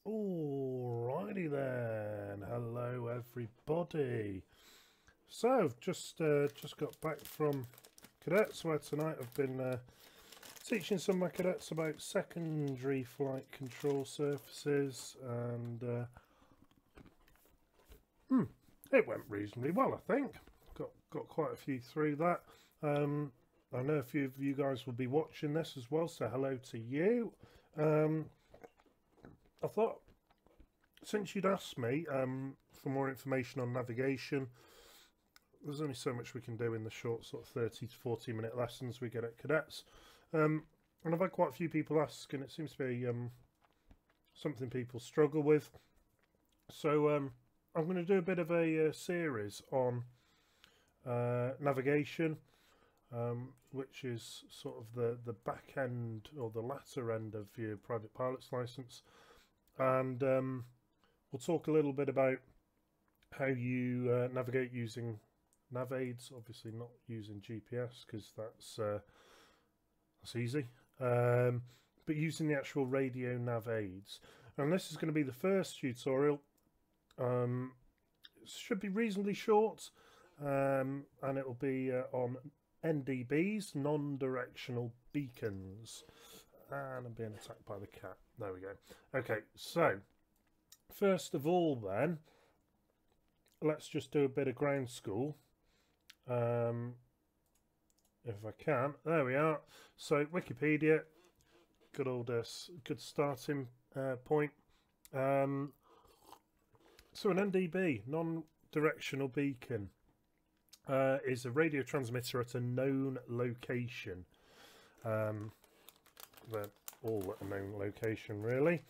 Alrighty then, hello everybody. So I've just got back from cadets, where tonight I've been teaching some of my cadets about secondary flight control surfaces, and it went reasonably well, I think. Got quite a few through that. I know a few of you guys will be watching this as well, so hello to you. I thought, since you'd asked me for more information on navigation, there's only so much we can do in the short sort of 30 to 40 minute lessons we get at cadets. And I've had quite a few people ask, and it seems to be something people struggle with. So I'm going to do a bit of a series on navigation, which is sort of the back end or the latter end of your private pilot's license. And we'll talk a little bit about how you navigate using nav aids, obviously not using GPS because that's easy, but using the actual radio nav aids. And this is going to be the first tutorial. It should be reasonably short, and it will be on NDBs, non-directional beacons. And I'm being attacked by the cat. There we go. Okay, so first of all then, let's just do a bit of ground school. If I can. There we are. So Wikipedia, good old good starting point. So an NDB, non-directional beacon, is a radio transmitter at a known location. They're all at a known location, really.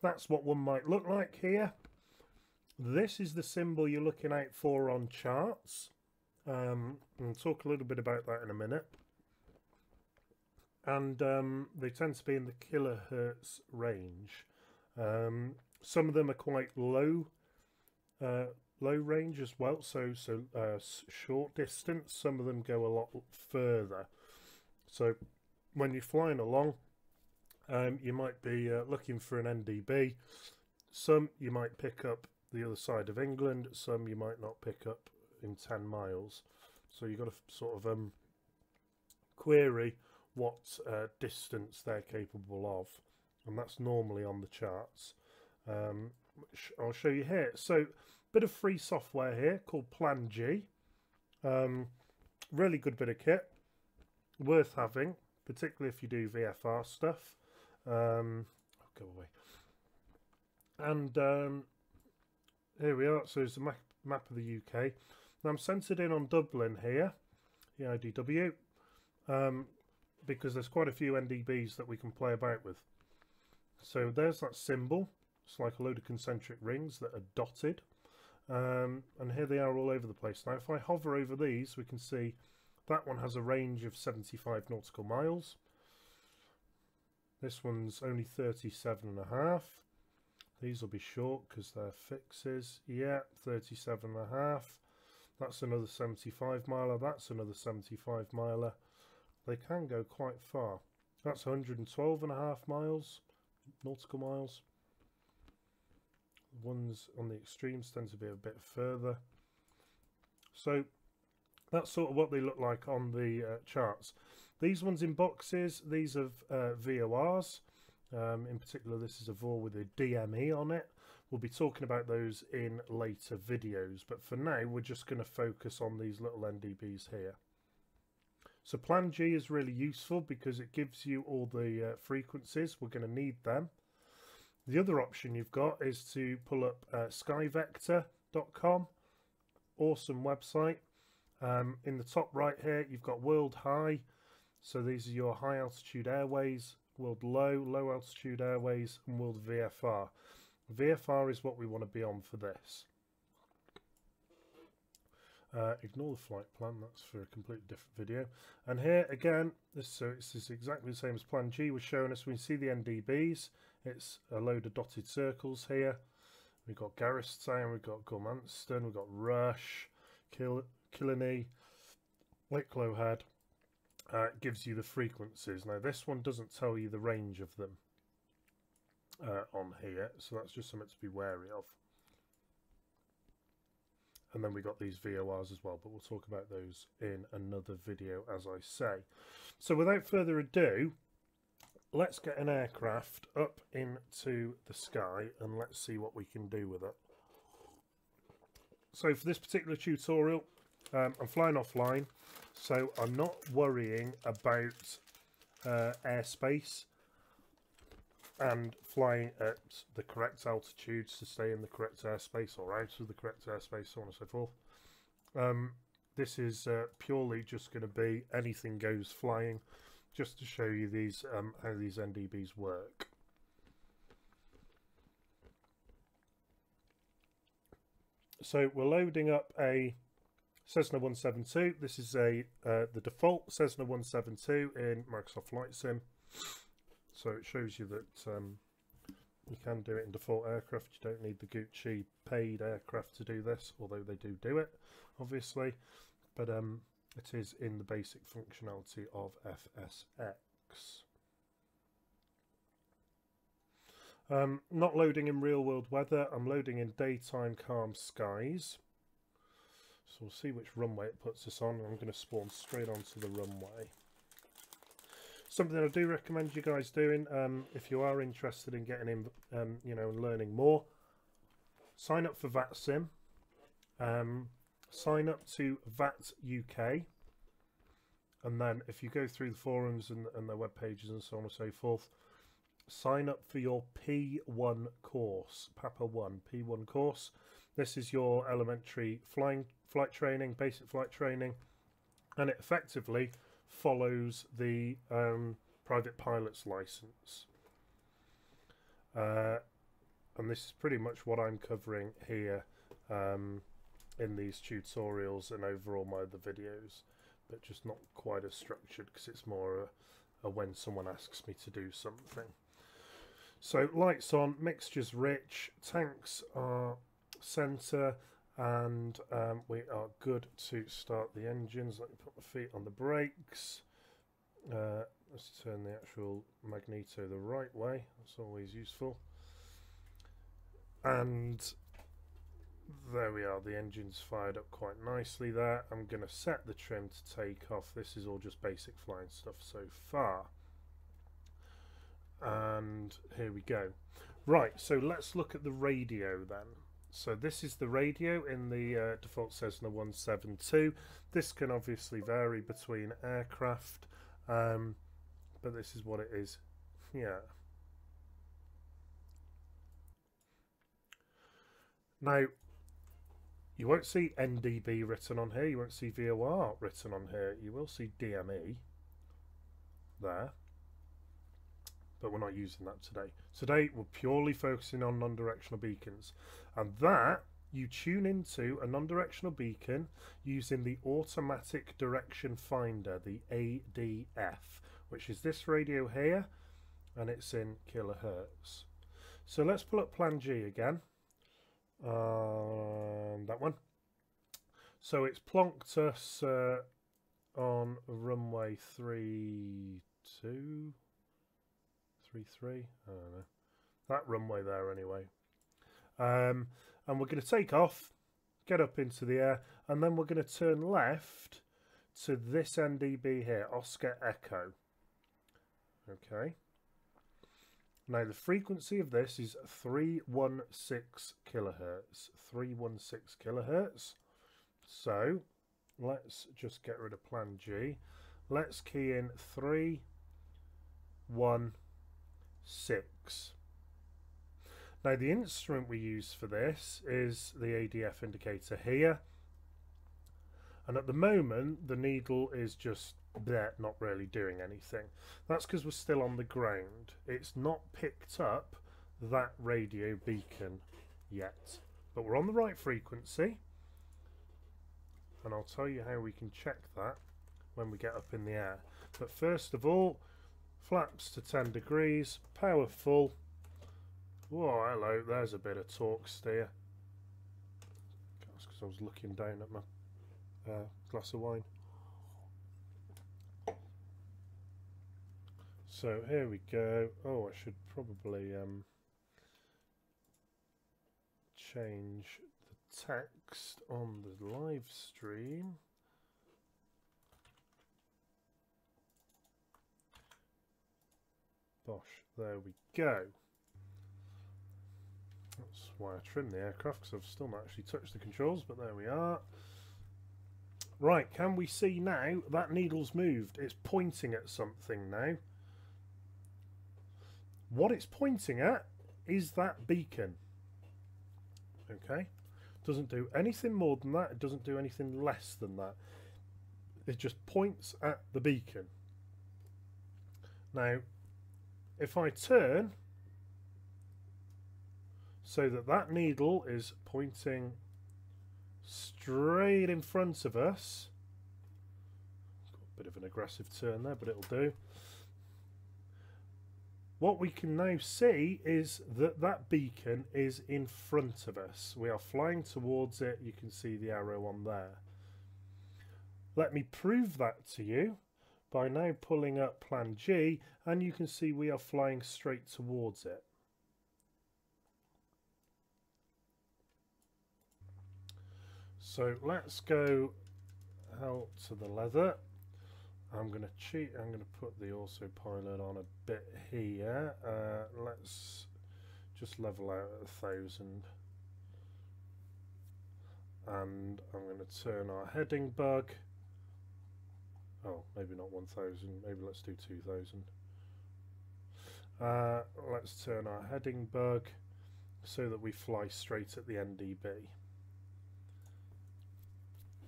That's what one might look like here. This is the symbol you're looking out for on charts. We'll talk a little bit about that in a minute. And they tend to be in the kilohertz range. Some of them are quite low range as well, so short distance. Some of them go a lot further. So when you're flying along, you might be looking for an NDB. Some you might pick up the other side of England, some you might not pick up in 10 miles. So you've got to sort of query what distance they're capable of, and that's normally on the charts, which I'll show you here. So bit of free software here called Plan G. Really good bit of kit, worth having, particularly if you do VFR stuff. I'll go away. And here we are. So it's a map of the UK. Now I'm centered in on Dublin here, the IDW, because there's quite a few NDBs that we can play about with. So there's that symbol. It's like a load of concentric rings that are dotted. And here they are all over the place. Now if I hover over these, we can see that one has a range of 75 nautical miles. This one's only 37.5. These will be short because they're fixes. Yeah, 37.5. That's another 75 miler. That's another 75 miler. They can go quite far. That's 112.5 miles, nautical miles. The ones on the extremes tend to be a bit further. So that's sort of what they look like on the charts. These ones in boxes, these are VORs. In particular, this is a VOR with a DME on it. We'll be talking about those in later videos, but for now we're just going to focus on these little NDBs here. So Plan G is really useful because it gives you all the frequencies. We're going to need them. The other option you've got is to pull up skyvector.com. Awesome website. In the top right here, you've got World High. So these are your high altitude airways, World Low, low altitude airways, and World VFR. VFR is what we want to be on for this. Ignore the flight plan, that's for a completely different video. And here again, this is exactly the same as Plan G was showing us. We see the NDBs. It's a load of dotted circles here. We've got Garristown, we've got Gormanston, we've got Rush, Killiney, Wicklow Head. Gives you the frequencies. Now this one doesn't tell you the range of them. on here, so that's just something to be wary of. And then we got these VORs as well, but we'll talk about those in another video, as I say. So without further ado, let's get an aircraft up into the sky and let's see what we can do with it. So for this particular tutorial, I'm flying offline, so I'm not worrying about airspace and flying at the correct altitudes to stay in the correct airspace or out of the correct airspace, so on and so forth. This is purely just going to be anything goes flying, just to show you these how these NDBs work. So we're loading up a Cessna 172. This is the default Cessna 172 in Microsoft Flight Sim. So it shows you that you can do it in default aircraft. You don't need the Gucci paid aircraft to do this, although they do it, obviously. But it is in the basic functionality of FSX. Not loading in real world weather. I'm loading in daytime calm skies. So we'll see which runway it puts us on. I'm going to spawn straight onto the runway. Something I do recommend you guys doing, if you are interested in getting in, you know, and learning more, sign up for VATSIM. Sign up to VAT UK, and then if you go through the forums and their web pages and so on and so forth, sign up for your P1 course, Papa 1 P1 course. This is your elementary flight training, basic flight training, and it effectively follows the private pilot's license. And this is pretty much what I'm covering here in these tutorials and over all my other videos, but just not quite as structured because it's more a when someone asks me to do something. So lights on, mixtures rich, tanks are centre, and we are good to start the engines. Let me put my feet on the brakes. Let's turn the actual magneto the right way. That's always useful. And there we are, the engine's fired up quite nicely there. I'm going to set the trim to take off. This is all just basic flying stuff so far. And here we go. Right, so let's look at the radio then. So this is the radio in the default Cessna 172. This can obviously vary between aircraft, but this is what it is. Yeah. Now, you won't see NDB written on here. You won't see VOR written on here. You will see DME there, but we're not using that today. Today we're purely focusing on non-directional beacons, and that you tune into a non-directional beacon using the automatic direction finder, the ADF, which is this radio here, and it's in kilohertz. So let's pull up plan G again. That one. So it's plonked us on runway 32, 33, I don't know, that runway there anyway. And we're going to take off, get up into the air, and then we're going to turn left to this NDB here, Oscar Echo. Okay. Now the frequency of this is 316 kilohertz. 316 kilohertz. So let's just get rid of plan G. Let's key in 316. Now the instrument we use for this is the ADF indicator here. And at the moment the needle is just there, not really doing anything. That's because we're still on the ground. It's not picked up that radio beacon yet, but we're on the right frequency, and I'll tell you how we can check that when we get up in the air. But first of all, flaps to 10 degrees, power full. Whoa, hello, there's a bit of torque steer. That's because I was looking down at my glass of wine. So here we go. Oh, I should probably change the text on the live stream. Bosh, there we go. That's why I trimmed the aircraft, because I've still not actually touched the controls, but there we are. Right, can we see now that needle's moved? It's pointing at something now. What it's pointing at is that beacon. Okay, doesn't do anything more than that. It doesn't do anything less than that. It just points at the beacon. Now, if I turn so that that needle is pointing straight in front of us, got a bit of an aggressive turn there, but it'll do. What we can now see is that that beacon is in front of us. We are flying towards it. You can see the arrow on there. Let me prove that to you by now pulling up Plan G, and you can see we are flying straight towards it. So let's go out to the leather. I'm going to cheat. I'm going to put the autopilot on a bit here. Let's just level out at 1,000. And I'm going to turn our heading bug. Oh, maybe not 1,000. Maybe let's do 2,000. Let's turn our heading bug so that we fly straight at the NDB.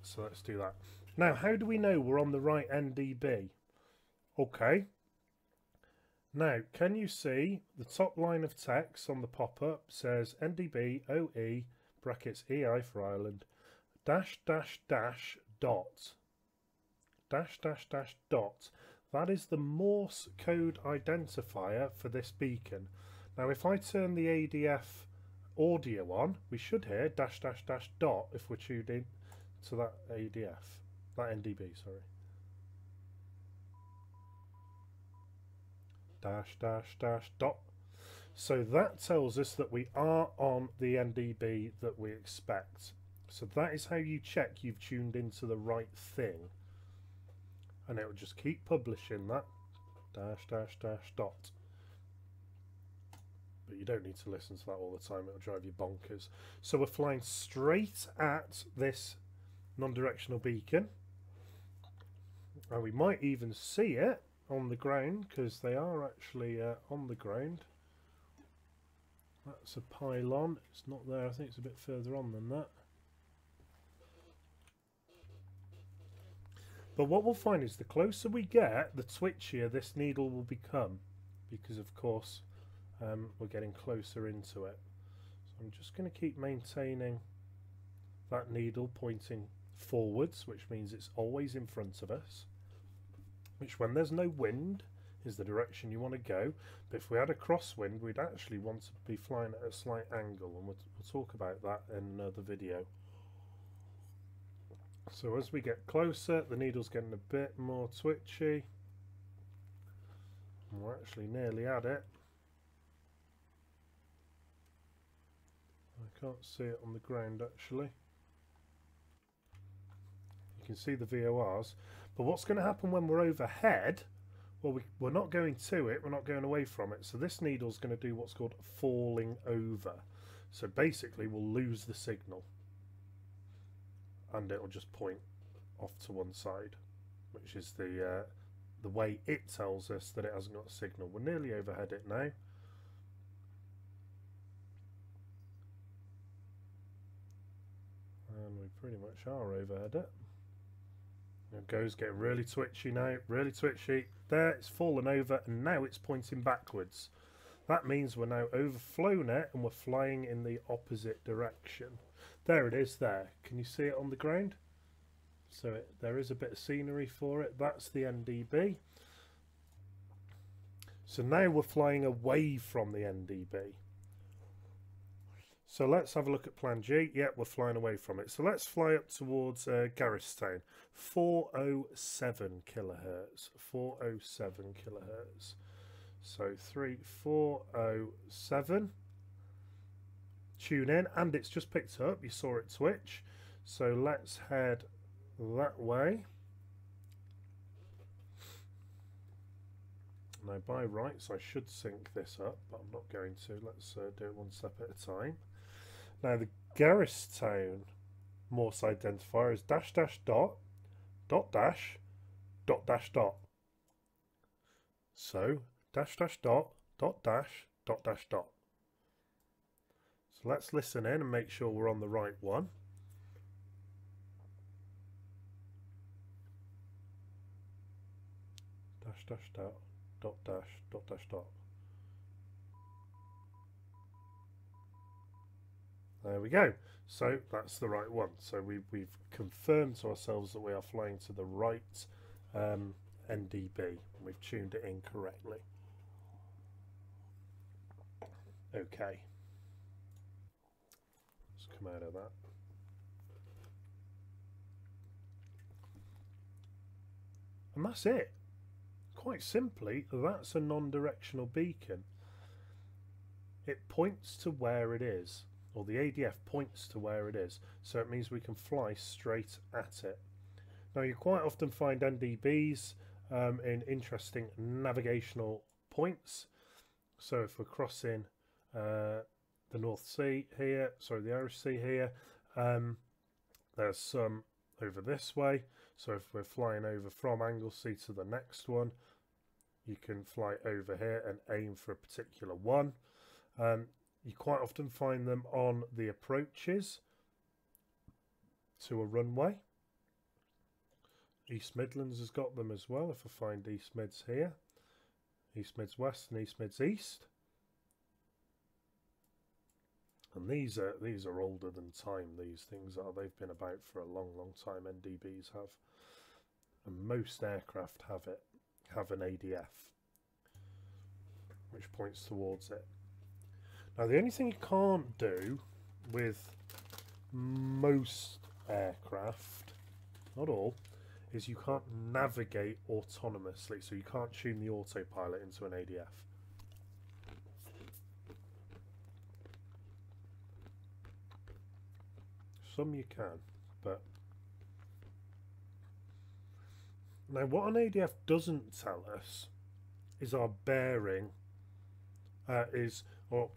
So let's do that. Now, how do we know we're on the right NDB? Okay. Now, can you see the top line of text on the pop-up says NDB OE brackets EI for Ireland dash dash dash dot dash dash dash dot. That is the Morse code identifier for this beacon. Now, if I turn the ADF audio on, we should hear dash dash dash dot if we're tuned in to that ADF. That NDB, sorry. Dash, dash, dash, dot. So that tells us that we are on the NDB that we expect. So that is how you check you've tuned into the right thing. And it will just keep publishing that. Dash, dash, dash, dot. But you don't need to listen to that all the time. It'll drive you bonkers. So we're flying straight at this non-directional beacon. And we might even see it on the ground, because they are actually on the ground. That's a pylon. It's not there. I think it's a bit further on than that. But what we'll find is the closer we get, the twitchier this needle will become, because of course we're getting closer into it. So I'm just going to keep maintaining that needle pointing forwards, which means it's always in front of us, which when there's no wind is the direction you want to go. But if we had a crosswind, we'd actually want to be flying at a slight angle, and we'll talk about that in another video. So as we get closer, the needle's getting a bit more twitchy, and we're actually nearly at it. I can't see it on the ground actually. You can see the VORs, but what's going to happen when we're overhead? Well, we're not going to it, we're not going away from it, so this needle's going to do what's called falling over. So basically we'll lose the signal, and it'll just point off to one side, which is the way it tells us that it hasn't got a signal. We're nearly overhead it now. And we pretty much are overhead it. It goes getting really twitchy now, really twitchy. There, it's fallen over, and now it's pointing backwards. That means we're now overflown it, and we're flying in the opposite direction. There it is there. Can you see it on the ground? So there is a bit of scenery for it. That's the NDB. So now we're flying away from the NDB. So let's have a look at Plan G. Yeah, we're flying away from it. So let's fly up towards Garristown. 407 kilohertz. 407 kilohertz. So 407. tune in, and it's just picked up. You saw it twitch. So let's head that way. Now by rights I should sync this up, but I'm not going to. Let's do it one step at a time. Now the Garris tone Morse identifier is dash dash dot dot dash dot dash dot. So dash dash dot dot dash dot dash dot. So let's listen in and make sure we're on the right one. Dash dash dot dot dash dot dash dot. There we go. So that's the right one. So we've confirmed to ourselves that we are flying to the right NDB. We've tuned it in correctly. Okay. Let's come out of that. And that's it. Quite simply, that's a non-directional beacon. It points to where it is, or the ADF points to where it is, so it means we can fly straight at it. Now you quite often find NDBs in interesting navigational points. So if we're crossing the North Sea here, sorry, the Irish Sea here, there's some over this way. So if we're flying over from Anglesey to the next one, you can fly over here and aim for a particular one. You quite often find them on the approaches to a runway. East Midlands has got them as well. If I find East Mids here, East Mids West and East Mids East. And these are older than time. These things are. They've been about for a long time. NDBs have, and most aircraft have an ADF, which points towards it. Now the only thing you can't do with most aircraft, not all, is you can't navigate autonomously. So you can't tune the autopilot into an ADF. Some you can, but now what an ADF doesn't tell us is our bearing or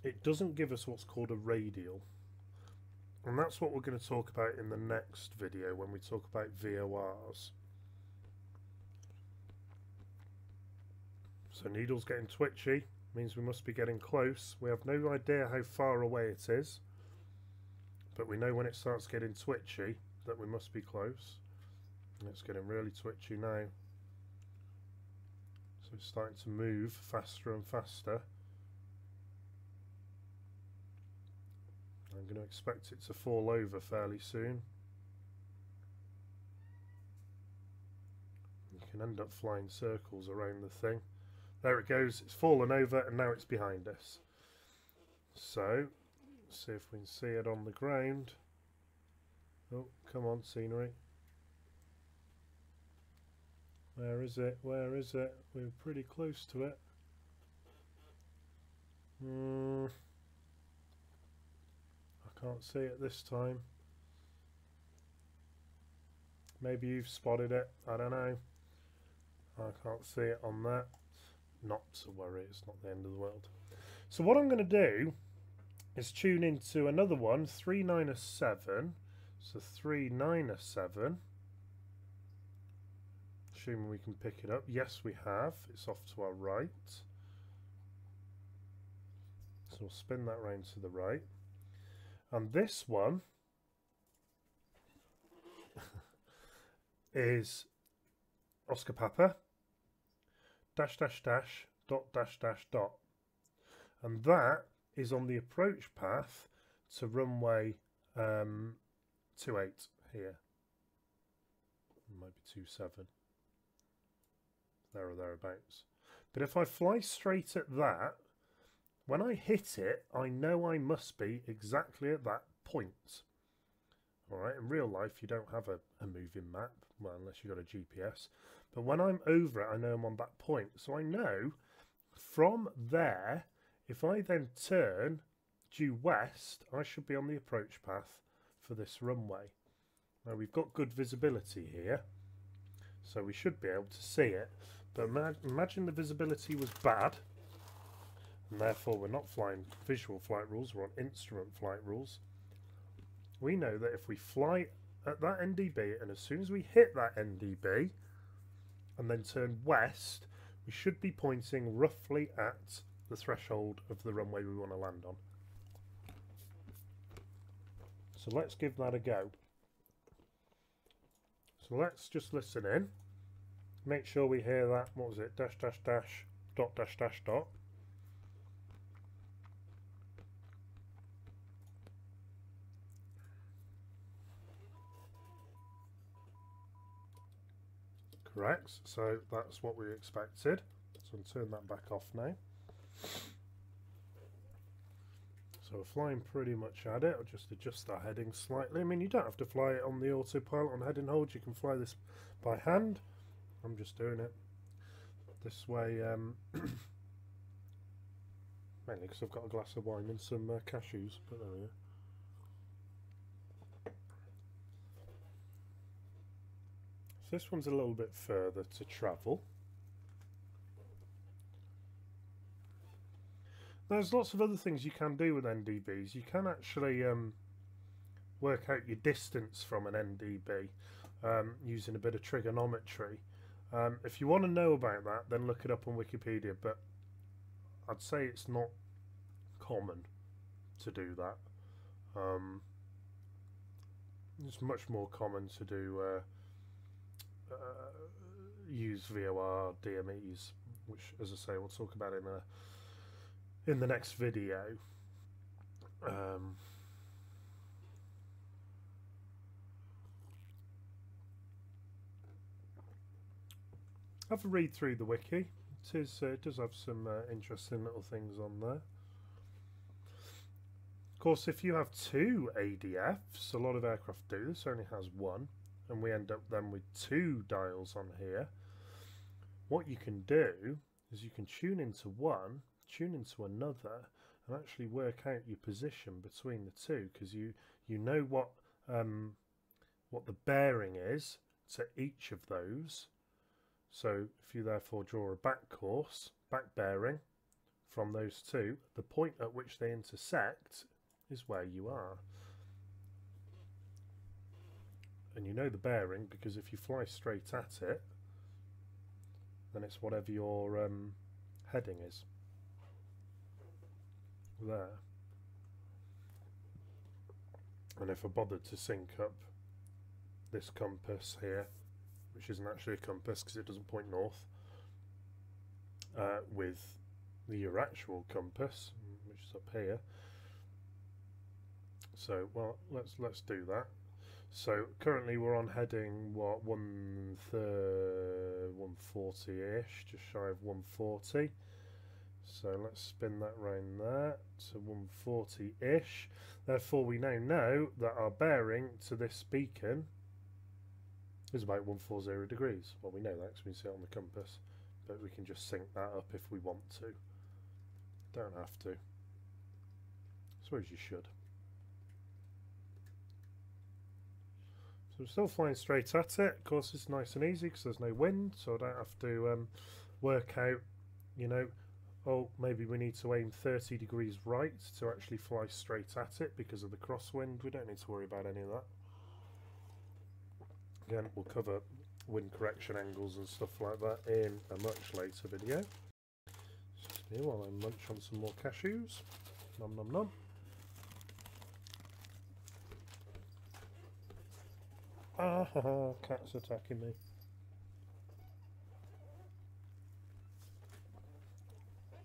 it doesn't give us what's called a radial, and that's what we're going to talk about in the next video when we talk about VORs. So needle's getting twitchy, means we must be getting close. We have no idea how far away it is, but we know when it starts getting twitchy that we must be close. And it's getting really twitchy now. So it's starting to move faster and faster. I'm going to expect it to fall over fairly soon. You can end up flying circles around the thing. There it goes, it's fallen over and now it's behind us. So see if we can see it on the ground. Oh, come on, scenery. Where is it? Where is it? We're pretty close to it. I can't see it this time. Maybe you've spotted it. I don't know. I can't see it on that. Not to worry, it's not the end of the world. So what I'm going to do is tune into another one, 397. So 397. Assuming we can pick it up. Yes, we have. It's off to our right. So we'll spin that round to the right. And this one is Oscar Papa dash dash dash dot dash dash dot. And that is on the approach path to runway 28 here. It might be 27. There or thereabouts. But if I fly straight at that, when I hit it, I know I must be exactly at that point. Alright, in real life you don't have a moving map, well, unless you've got a GPS. But when I'm over it, I know I'm on that point. So I know from there, if I then turn due west, I should be on the approach path for this runway. Now we've got good visibility here, so we should be able to see it, but imagine the visibility was bad, and therefore we're not flying visual flight rules, we're on instrument flight rules. We know that if we fly at that NDB, and as soon as we hit that NDB and then turn west, we should be pointing roughly at the threshold of the runway we want to land on. So let's give that a go. So let's just listen in, make sure we hear that, what was it, dash dash dash dot dash dash dot. Correct, so that's what we expected. So I'll turn that back off now. So we're flying pretty much at it. I'll just adjust our heading slightly. I mean, you don't have to fly it on the autopilot on heading hold. You can fly this by hand. I'm just doing it this way, mainly because I've got a glass of wine and some cashews. But there we go. So this one's a little bit further to travel. There's lots of other things you can do with NDBs. You can actually work out your distance from an NDB using a bit of trigonometry. If you want to know about that, then look it up on Wikipedia, but I'd say it's not common to do that. It's much more common to do use VOR, DMEs, which, as I say, we'll talk about in the next video. Have a read through the wiki. It does have some interesting little things on there. Of course, if you have two ADFs, a lot of aircraft do, this only has one, and we end up then with two dials on here. What you can do is you can tune into one, tune into another, and actually work out your position between the two, because you know what the bearing is to each of those. So if you therefore draw a back course, back bearing from those two, the point at which they intersect is where you are. And you know the bearing because if you fly straight at it, then it's whatever your heading is. There. And if I bothered to sync up this compass here, which isn't actually a compass because it doesn't point north, with your actual compass, which is up here. So, well, let's do that. So currently we're on heading what, 140-ish, just shy of 140. So let's spin that round there to 140-ish. Therefore we now know that our bearing to this beacon is about 140 degrees. Well, we know that because we can see it on the compass, but we can just sync that up if we want to. Don't have to. I suppose you should. So I'm still flying straight at it. Of course, it's nice and easy because there's no wind, so I don't have to work out, you know, oh, maybe we need to aim 30 degrees right to actually fly straight at it because of the crosswind. We don't need to worry about any of that. Again, we'll cover wind correction angles and stuff like that in a much later video. Just here while I munch on some more cashews. Nom nom nom. Ah ha ha, cat's attacking me.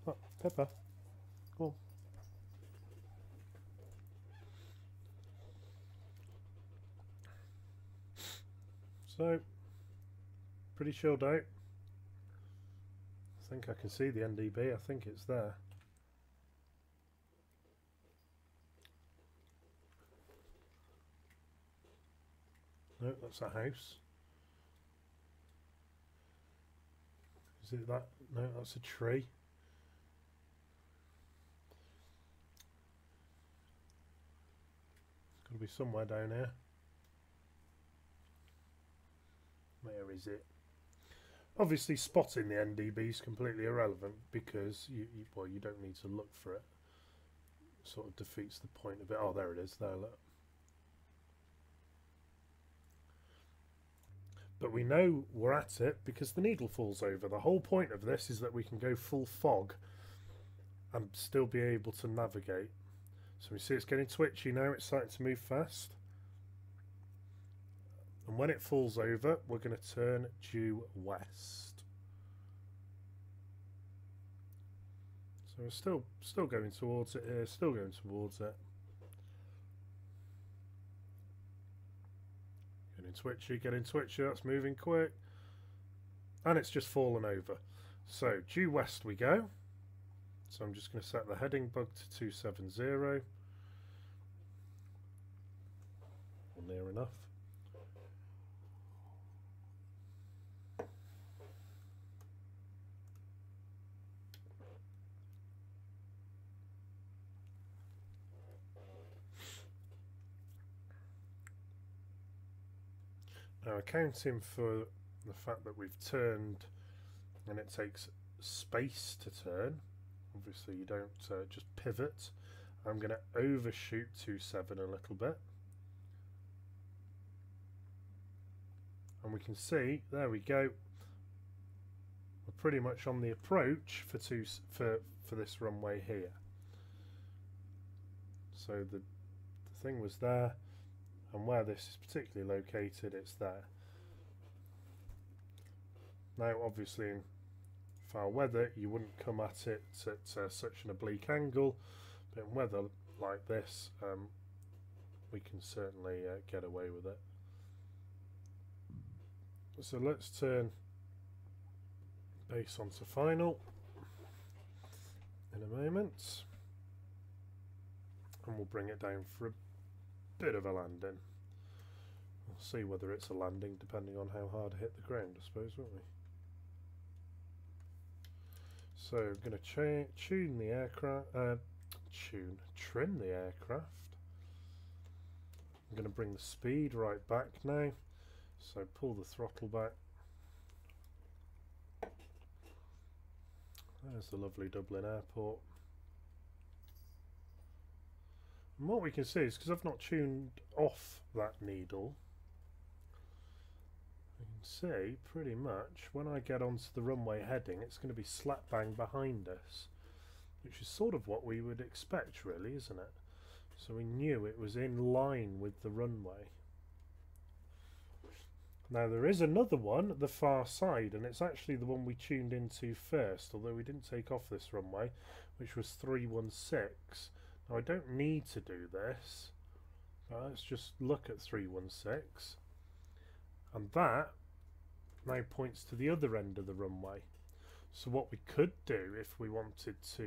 Oh, Pepper, go on. So, pretty chilled out. I think I can see the NDB, I think it's there. No, that's a house. Is it that? No, that's a tree. It'll be somewhere down here. Where is it? Obviously spotting the NDB is completely irrelevant because well, you don't need to look for it. Sort of defeats the point of it. Oh, there it is. There, look. But we know we're at it because the needle falls over. The whole point of this is that we can go full fog and still be able to navigate. So we see it's getting twitchy now. It's starting to move fast. And when it falls over, we're going to turn due west. So we're still going towards it here, still going towards it. Getting twitchy, that's moving quick. And it's just fallen over. So due west we go. So I'm just going to set the heading bug to 270. Or near enough. Now accounting for the fact that we've turned and it takes space to turn, obviously you don't just pivot. I'm going to overshoot 27 a little bit. And we can see, there we go, we're pretty much on the approach for this runway here. So the thing was there. And where this is particularly located, it's there. Now, obviously, in foul weather, you wouldn't come at it at such an oblique angle, but in weather like this, we can certainly get away with it. So let's turn base onto final in a moment, and we'll bring it down for a bit of a landing. We'll see whether it's a landing depending on how hard it hit the ground, I suppose, won't we? So I'm going to tune the aircraft, trim the aircraft. I'm going to bring the speed right back now. So pull the throttle back. There's the lovely Dublin airport. And what we can see is, because I've not tuned off that needle, we can see pretty much when I get onto the runway heading, it's going to be slap bang behind us, which is sort of what we would expect, really, isn't it? So we knew it was in line with the runway. Now there is another one at the far side, and it's actually the one we tuned into first, although we didn't take off this runway, which was 316. Now I don't need to do this, but let's just look at 316, and that now points to the other end of the runway. So what we could do if we wanted to,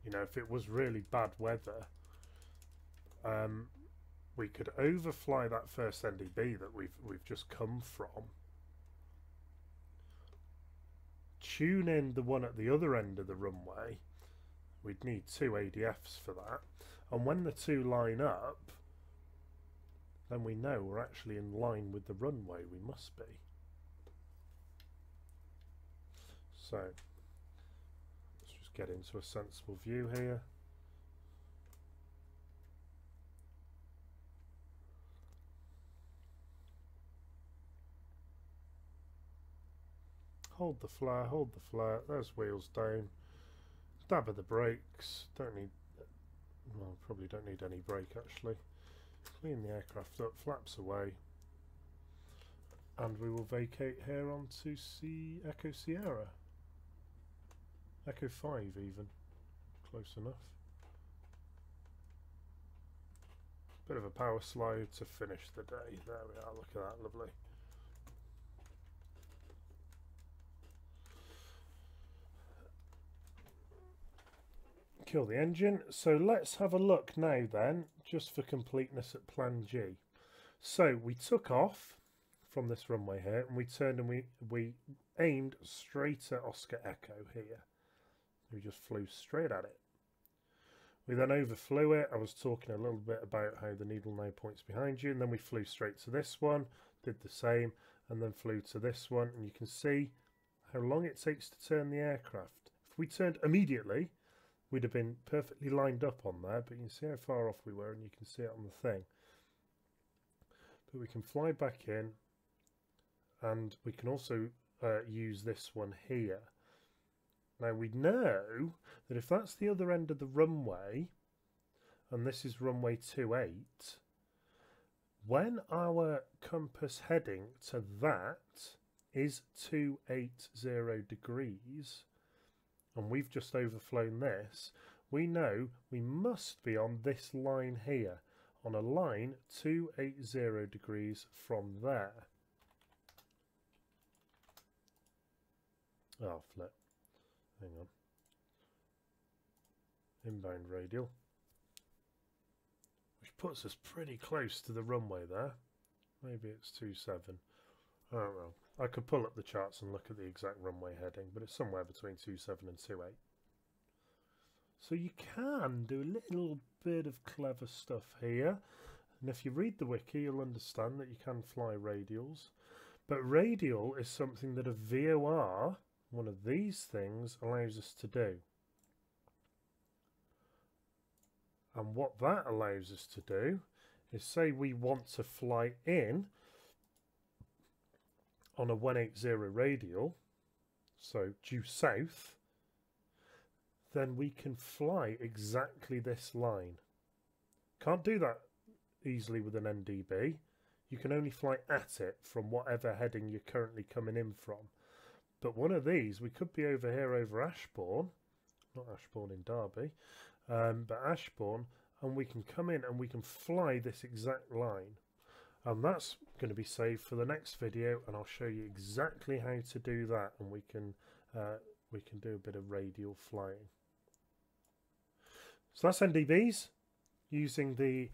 you know, if it was really bad weather, we could overfly that first NDB that we've just come from, tune in the one at the other end of the runway. We'd need 2 ADFs for that, and when the two line up, then we know we're actually in line with the runway. We must be. So let's just get into a sensible view here. Hold the flare, there's wheels down. Dab of the brakes, don't need, well, probably don't need any brake actually. Clean the aircraft up, flaps away, and we will vacate here onto Echo Sierra. Echo 5 even, close enough. Bit of a power slide to finish the day, there we are, look at that, lovely. Kill the engine. So let's have a look now then, just for completeness at plan G. So we took off from this runway here, and we turned and we aimed straight at Oscar Echo here. We just flew straight at it. We then overflew it. I was talking a little bit about how the needle now points behind you, and then we flew straight to this one, did the same, and then flew to this one, and you can see how long it takes to turn the aircraft. If we turned immediately, we'd have been perfectly lined up on there, but you can see how far off we were, and you can see it on the thing. But we can fly back in, and we can also use this one here. Now we know that if that's the other end of the runway, and this is runway 28, when our compass heading to that is 280 degrees, and we've just overflown this, we know we must be on this line here, on a line 280 degrees from there. Oh, flip. Hang on. Inbound radial. Which puts us pretty close to the runway there. Maybe it's 27. I don't know. I could pull up the charts and look at the exact runway heading, but it's somewhere between 27 and 28. So you can do a little bit of clever stuff here. And if you read the wiki, you'll understand that you can fly radials. But radial is something that a VOR, one of these things, allows us to do. And what that allows us to do is, say we want to fly in on a 180 radial, so due south, then we can fly exactly this line. Can't do that easily with an NDB. You can only fly at it from whatever heading you're currently coming in from. But one of these, we could be over here over Ashbourne, not Ashbourne in Derby, but Ashbourne, and we can come in and we can fly this exact line. And that's going to be saved for the next video, and I'll show you exactly how to do that, and we can do a bit of radial flying. So that's NDBs using the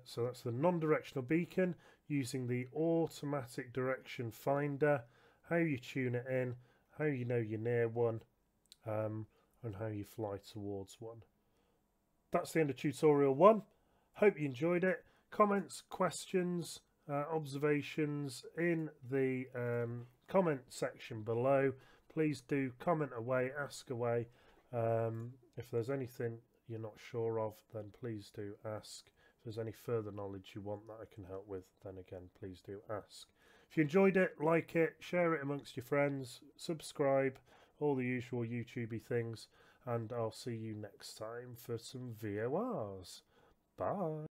so that's the non-directional beacon using the automatic direction finder. How you tune it in, how you know you're near one, and how you fly towards one. That's the end of tutorial 1. Hope you enjoyed it. Comments, questions, observations in the comment section below. Please do comment away, ask away. If there's anything you're not sure of, then please do ask. If there's any further knowledge you want that I can help with, then again, please do ask. If you enjoyed it, like it, share it amongst your friends, subscribe, all the usual YouTubey things, and I'll see you next time for some VORs. Bye.